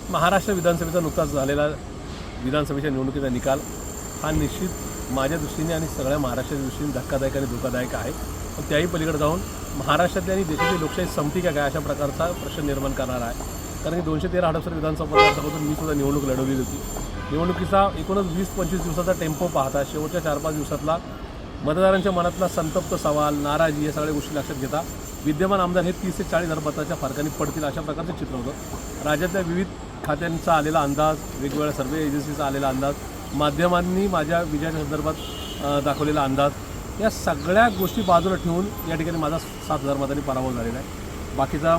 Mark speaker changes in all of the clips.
Speaker 1: महाराष्ट्र विधानसभेचा नुकताच झालेला विधानसभेच्या निवडणुकीचा निकाल हा निश्चित माझ्या दृष्टीने आणि सगळ्या महाराष्ट्राच्या दृष्टीने धक्कादायक आणि धोकादायक आहे. पण त्याही पलीकडे जाऊन महाराष्ट्रातली आणि देशाची लोकशाही संपती का काय अशा प्रकारचा प्रश्न निर्माण करणार आहे. कारण की 213 हडपसर विधानसभा मतदारसंघातून मी सुद्धा निवडणूक लढवली होती. निवडणुकीचा एकूणच 20-25 दिवसाचा टेम्पो पाहता शेवटच्या 4-5 दिवसातला मतदारांच्या मनातला संतप्त सवाल, नाराजी या सगळ्या गोष्टी लक्षात घेता विद्यमान आमदार हे 30 ते 40 हजार मताच्या फरकाने पडतील अशा प्रकारचं चित्र होतं. राज्यातल्या विविध खात्यांचा आलेला अंदाज, वेगवेगळ्या सर्वे एजन्सीचा आलेला अंदाज, माध्यमांनी माझ्या विजयाच्या संदर्भात दाखवलेला अंदाज, या सगळ्या गोष्टी बाजूला ठेवून या ठिकाणी माझा 7,000 मतांनी पराभव झालेला आहे. बाकीचा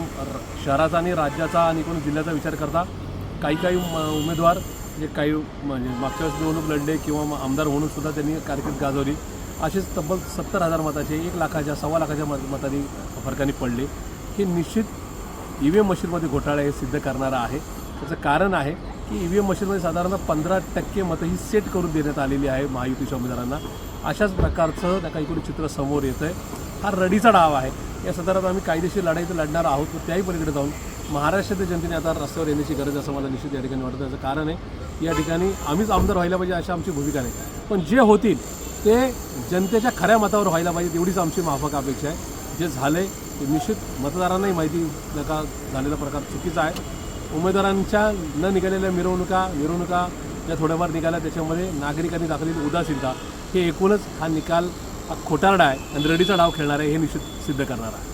Speaker 1: शहराचा आणि राज्याचा आणि एकूण जिल्ह्याचा विचार करता काही उमेदवार जे काही म्हणजे मागच्या वेळेस निवडणूक लढले किंवा आमदार म्हणून सुद्धा त्यांनी कारकीर्द गाजवली, असेच तब्बल 70,000 मताचे 1 लाखाच्या 1.25 लाखाच्या मतांनी फरकाने पडले. हे निश्चित EVM मशीनमध्ये घोटाळा हे सिद्ध करणारं आहे. त्याचं कारण आहे की EVM मशीनमध्ये साधारणतः 15% मतं ही सेट करून देण्यात आलेली आहे महायुतीच्या उमेदवारांना. अशाच प्रकारचं त्या काही चित्र समोर येतं आहे. हा रडीचा डाव आहे. या संदर्भात आम्ही कायदेशीर लढाई तर लढणार आहोत, पण त्याही पलीकडे जाऊन महाराष्ट्रातील जनतेने आता रस्त्यावर येण्याची गरज असं मला निश्चित या ठिकाणी वाटतं. त्याचं कारण आहे या ठिकाणी आम्हीच आमदार व्हायला पाहिजे अशी आमची भूमिका नाही, पण जे होतील ते जनतेच्या खऱ्या मतावर व्हायला पाहिजे एवढीच आमची माफक अपेक्षा आहे. जे झाले ते निश्चित मतदारांनाही माहिती नका झालेला प्रकार चुकीचा आहे. उमेदवारांच्या न निघालेल्या मिरवणुका ज्या थोड्याफार निघाल्या त्याच्यामध्ये नागरिकांनी दाखवलेली उदासीनता हे एकूणच हा निकाल हा खोटारडा आहे आणि रडीचा डाव खेळणार आहे हे निश्चित सिद्ध करणार आहे.